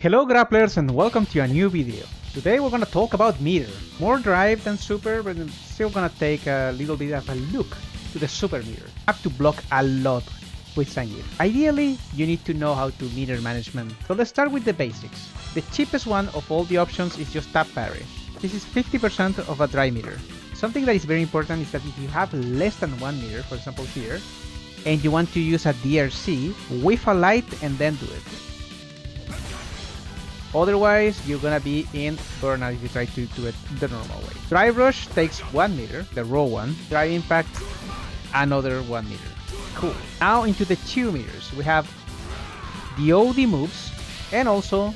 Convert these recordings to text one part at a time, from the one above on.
Hello grapplers and welcome to a new video. Today we're gonna talk about meter. More drive than super, but still gonna take a little bit of a look to the super meter. You have to block a lot with Zangief. Ideally, you need to know how to meter management. So let's start with the basics. The cheapest one of all the options is just tap parry. This is 50% of a dry meter. Something that is very important is that if you have less than 1 meter, for example here, and you want to use a DRC, whiff a light and then do it. Otherwise, you're gonna be in burnout if you try to do it the normal way. Drive Rush takes 1 meter, the raw one. Drive Impact, another 1 meter. Cool. Now into the 2 meters. We have the OD moves and also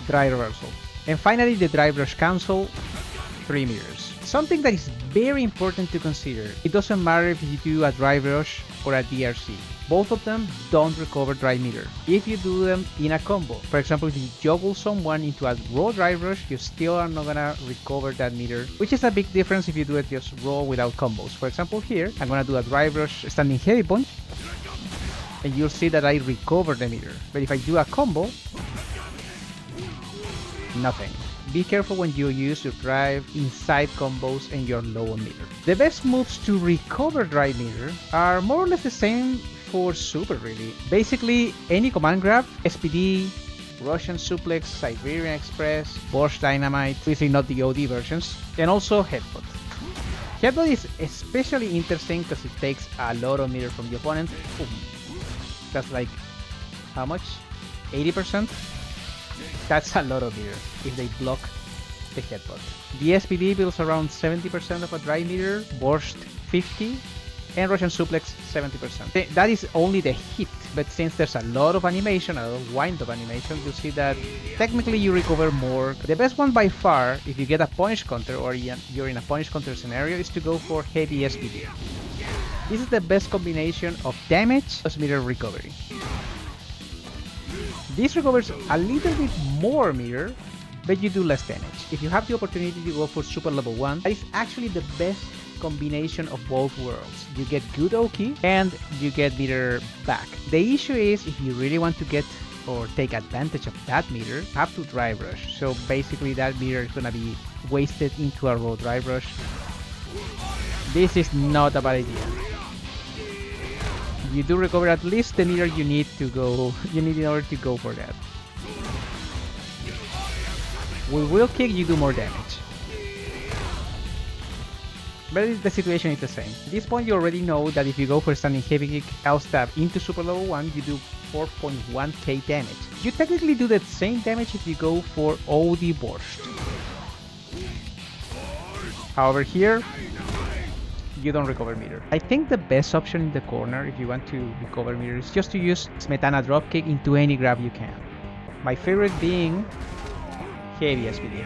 Dry Reversal. And finally, the Drive Rush Cancel, 3 meters. Something that is very important to consider. It doesn't matter if you do a Drive Rush or a DRC. Both of them don't recover dry meter if you do them in a combo. For example, if you juggle someone into a raw drive rush, you still are not gonna recover that meter, which is a big difference if you do it just raw without combos. For example, here I'm gonna do a drive rush standing heavy punch, and you'll see that I recover the meter. But if I do a combo, nothing. Be careful when you use your drive inside combos and you're low on meter. The best moves to recover dry meter are more or less the same for super really. Basically, any command grab, SPD, Russian Suplex, Siberian Express, Bosch Dynamite, obviously not the OD versions, and also Headbutt. Headbutt is especially interesting because it takes a lot of meter from the opponent. Boom. That's like, how much? 80%? That's a lot of meter if they block the Headbutt. The SPD builds around 70% of a dry meter, Borscht 50%, and Russian Suplex 70%. That is only the hit, but since there's a lot of animation, a lot of wind-up animation, you see that technically you recover more. The best one by far, if you get a punish counter or you're in a punish counter scenario, is to go for heavy SPD. This is the best combination of damage plus meter recovery. This recovers a little bit more meter, but you do less damage. If you have the opportunity to go for super level 1, that is actually the best combination of both worlds. You get good Oki and you get meter back. The issue is if you really want to get or take advantage of that meter, you have to drive rush. So basically that meter is gonna be wasted into a raw drive rush. This is not a bad idea. You do recover at least the meter you need in order to go for that. With Wheel Kick you do more damage. But the situation is the same. At this point you already know that if you go for standing heavy kick, L stab into super level 1, you do 4.1k damage. You technically do that same damage if you go for OD Borscht. However here, you don't recover meter. I think the best option in the corner if you want to recover meter is just to use Smetana dropkick into any grab you can. My favorite being heavy SPD.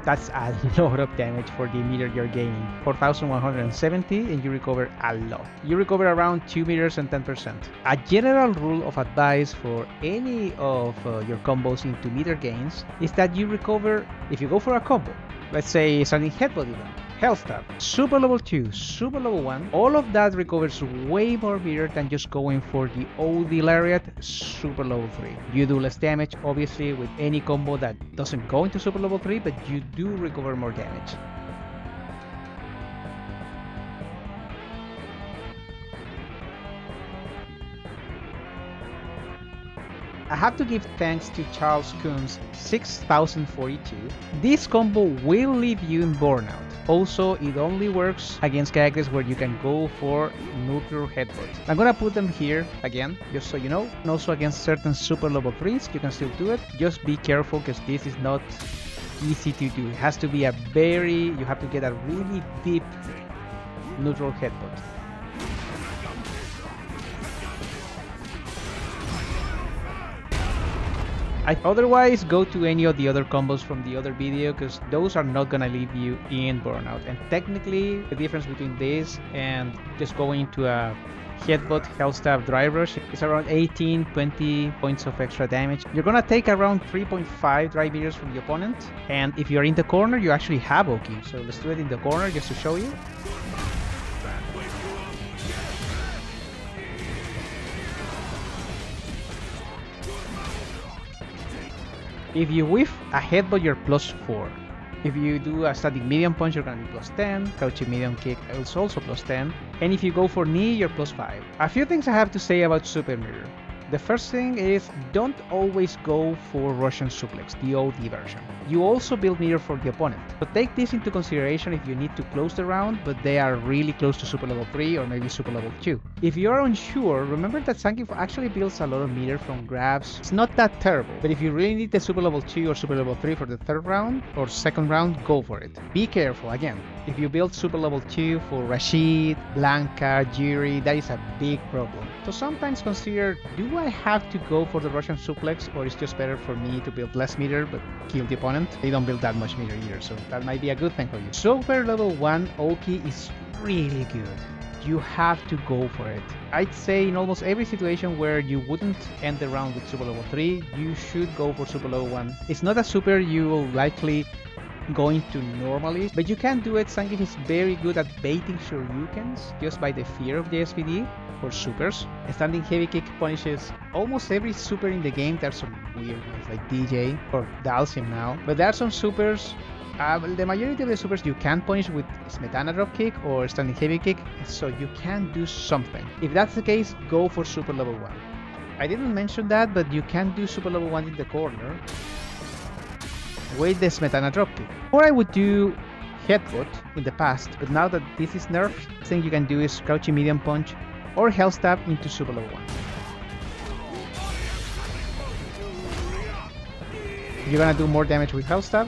That's a lot of damage for the meter you're gaining. 4170 and you recover a lot. You recover around 2 meters and 10%. A general rule of advice for any of your combos into meter gains is that you recover, if you go for a combo, let's say standing headbutt even, health tap, super level 2, super level 1, all of that recovers way more meter than just going for the OD Lariat, super level 3. You do less damage, obviously, with any combo that doesn't go into super level 3, but you do recover more damage. I have to give thanks to Charles Coon's 6042. This combo will leave you in burnout. Also, it only works against characters where you can go for neutral headbutt. I'm gonna put them here again, just so you know. And also against certain super level 3s, you can still do it. Just be careful because this is not easy to do. It has to be you have to get a really deep neutral headbutt. Otherwise, go to any of the other combos from the other video because those are not gonna leave you in burnout. And technically, the difference between this and just going into a headbutt, health stab, drive rush is around 18-20 points of extra damage. You're gonna take around 3.5 dry meters from the opponent. And if you're in the corner, you actually have Oki. So let's do it in the corner just to show you. If you whiff a headbutt, you're +4. If you do a static medium punch, you're gonna be +10. Crouching medium kick is also +10. And if you go for knee, you're +5. A few things I have to say about Super Mirror. The first thing is, don't always go for Russian Suplex, the OD version. You also build mirror for the opponent. So take this into consideration if you need to close the round, but they are really close to Super Level 3 or maybe Super Level 2. If you are unsure, remember that Zangief actually builds a lot of meter from grabs. It's not that terrible, but if you really need the Super Level 2 or Super Level 3 for the third round or second round, go for it. Be careful, again. If you build Super Level 2 for Rashid, Blanca, Jiri, that is a big problem. So sometimes consider, do I have to go for the Russian Suplex, or it's just better for me to build less meter but kill the opponent? They don't build that much meter either, so that might be a good thing for you. Super Level 1 Oki is really good. You have to go for it. I'd say in almost every situation where you wouldn't end the round with Super Level 3, you should go for Super Level 1. It's not a super you will likely going to normally, but you can do it. Zangief is very good at baiting Shoryukens just by the fear of the SPD or supers. A standing heavy kick punishes almost every super in the game. There's some weird ones like DJ or Dalsim now, but there are some supers. The majority of the supers you can punish with Smetana drop kick or standing heavy kick, so you can do something. If that's the case, go for Super Level 1. I didn't mention that, but you can do Super Level 1 in the corner with the Smetana dropkick. Or I would do Headbutt in the past, but now that this is nerfed, the thing you can do is Crouching Medium Punch or Hell Stab into Super Level 1. You're gonna do more damage with Hell Stab.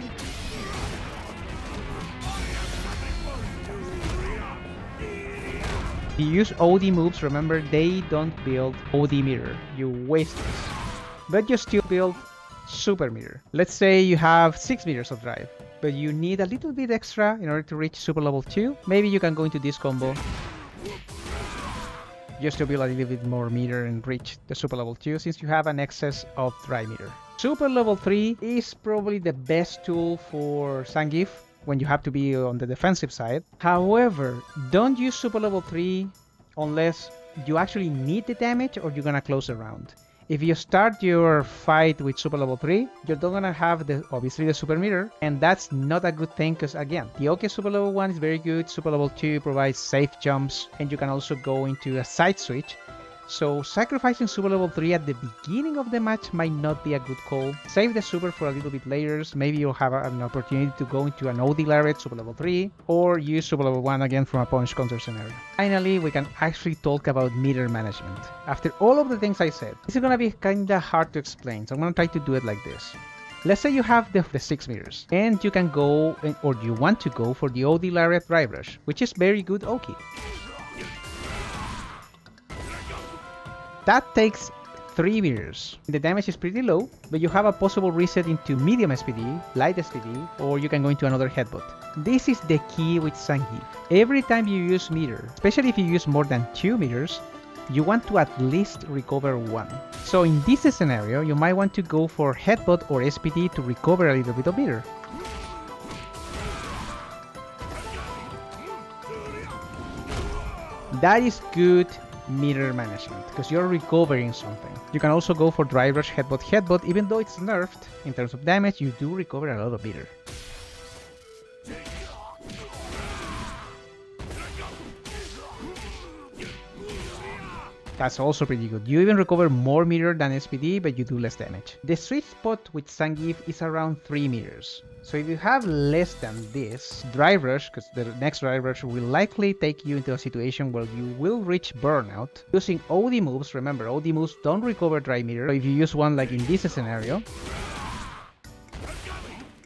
If you use OD moves, remember they don't build OD mirror. You waste this. But you still build Super Mirror. Let's say you have 6 meters of drive, but you need a little bit extra in order to reach Super Level 2. Maybe you can go into this combo just to build a little bit more meter and reach the Super Level 2 since you have an excess of drive meter. Super Level 3 is probably the best tool for Zangief when you have to be on the defensive side. However, don't use Super Level 3 unless you actually need the damage or you're gonna close the round. If you start your fight with Super Level 3, you're not gonna have obviously the Super Mirror, and that's not a good thing because again, the OK Super Level 1 is very good, Super Level 2 provides safe jumps, and you can also go into a side switch. So sacrificing Super Level 3 at the beginning of the match might not be a good call. Save the Super for a little bit later, maybe you'll have an opportunity to go into an OD Lariat Super Level 3, or use Super Level 1 again from a punch counter scenario. Finally, we can actually talk about meter management. After all of the things I said, this is gonna be kinda hard to explain, so I'm gonna try to do it like this. Let's say you have the 6 meters, and you can go, or you want to go for the OD Lariat Drive Rush, which is very good Oki. That takes 3 meters. The damage is pretty low, but you have a possible reset into medium SPD, light SPD, or you can go into another headbutt. This is the key with Zangief. Every time you use meter, especially if you use more than 2 meters, you want to at least recover 1. So in this scenario, you might want to go for headbutt or SPD to recover a little bit of meter. That is good meter management because you're recovering something. You can also go for Drive Rush Headbutt, even though it's nerfed in terms of damage, you do recover a lot of meter. That's also pretty good. You even recover more meter than SPD, but you do less damage. The sweet spot with Zangief is around 3 meters. So if you have less than this, Drive Rush, because the next Drive Rush will likely take you into a situation where you will reach burnout. Using OD moves, remember, OD moves don't recover drive meter. So if you use one like in this scenario,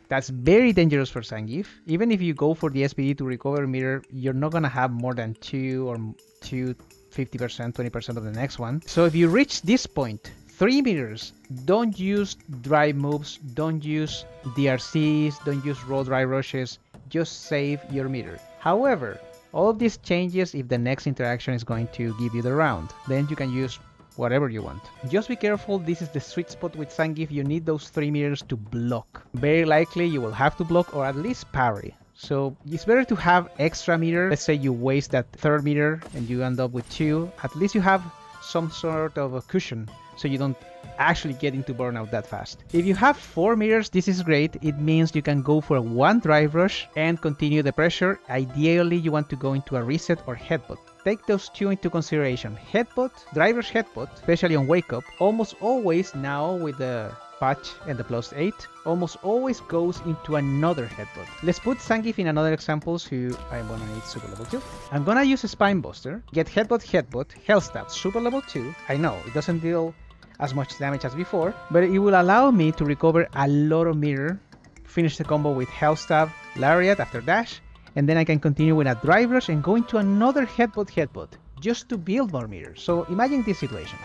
that's very dangerous for Zangief. Even if you go for the SPD to recover meter, you're not gonna have more than 2 or 2, 50%, 20% of the next one. So if you reach this point, 3 meters, don't use drive moves, don't use DRCs, don't use raw drive rushes, just save your meter. However, all of this changes if the next interaction is going to give you the round. Then you can use whatever you want. Just be careful, this is the sweet spot with Zangief, you need those 3 meters to block. Very likely you will have to block or at least parry. So it's better to have extra meter. Let's say you waste that 3rd meter and you end up with 2. At least you have some sort of a cushion so you don't actually get into burnout that fast. If you have 4 meters, this is great. It means you can go for one drive rush and continue the pressure. Ideally, you want to go into a reset or headbutt. Take those two into consideration. Headbutt, drive rush headbutt, especially on wake up, almost always now with the patch and the +8, almost always goes into another headbutt. Let's put Zangief in another example, who I'm gonna need super level 2. I'm gonna use a Spine Buster, get headbutt, Hellstab, super level 2. I know, it doesn't deal as much damage as before, but it will allow me to recover a lot of meter, finish the combo with Hellstab, Lariat after dash, and then I can continue with a Drive Rush and go into another headbutt, just to build more meters. So imagine this situation.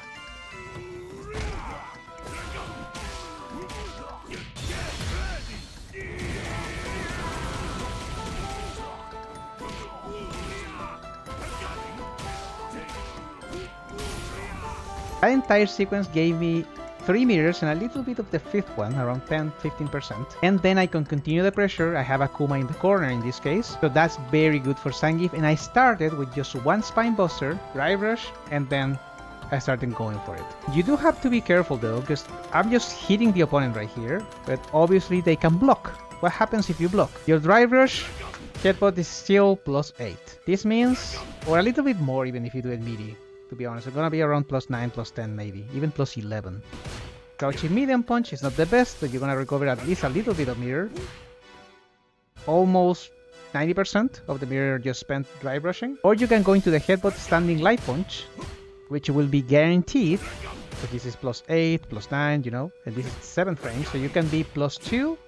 That entire sequence gave me 3 meters and a little bit of the 5th one, around 10-15%. And then I can continue the pressure. I have Akuma in the corner in this case, so that's very good for Zangief. And I started with just one Spine Buster, Drive Rush, and then I started going for it. You do have to be careful though, because I'm just hitting the opponent right here, but obviously they can block. What happens if you block? Your Drive Rush headbutt is still +8. This means, or a little bit more even if you do it meaty. To be honest, it's gonna be around +9, +10 maybe, even +11. Crouching medium punch is not the best, but you're gonna recover at least a little bit of meter. Almost 90% of the meter just spent drive rushing. Or you can go into the headbutt standing light punch, which will be guaranteed. So this is +8, +9, you know, and this is 7th range, so you can be +2.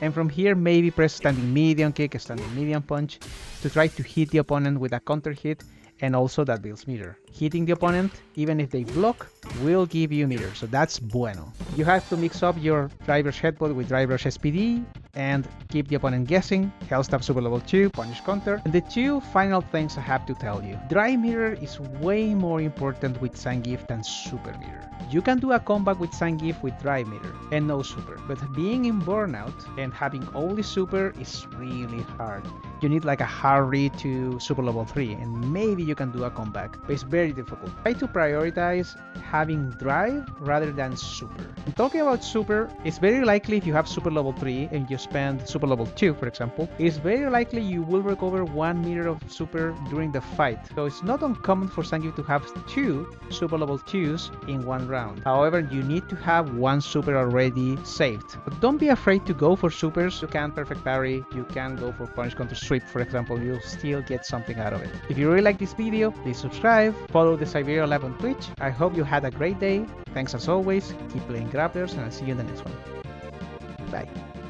And from here, maybe press standing medium kick, standing medium punch to try to hit the opponent with a counter hit. And also that builds meter. Hitting the opponent, even if they block, will give you meter, so that's bueno. You have to mix up your Drive Rush headbutt with Drive Rush SPD and keep the opponent guessing. Hellstab super level 2, punish counter. And the two final things I have to tell you. Dry meter is way more important with Zangief than super meter. You can do a comeback with Zangief with dry meter and no super, but being in burnout and having only super is really hard. You need like a hard read to super level 3 and maybe you can do a comeback, but it's very difficult. Try to prioritize having drive rather than super. And talking about super, it's very likely if you have super level 3 and you spend super level 2 for example, it's very likely you will recover 1 meter of super during the fight. So it's not uncommon for Zangief to have 2 super level 2s in one round. However, you need to have 1 super already saved. But don't be afraid to go for supers. You can perfect parry, you can go for punish counter sweep for example, you'll still get something out of it. If you really like this video, please subscribe, follow the Siberia Lab on Twitch. I hope you had a great day. Thanks as always, keep playing grapplers and I'll see you in the next one. Bye.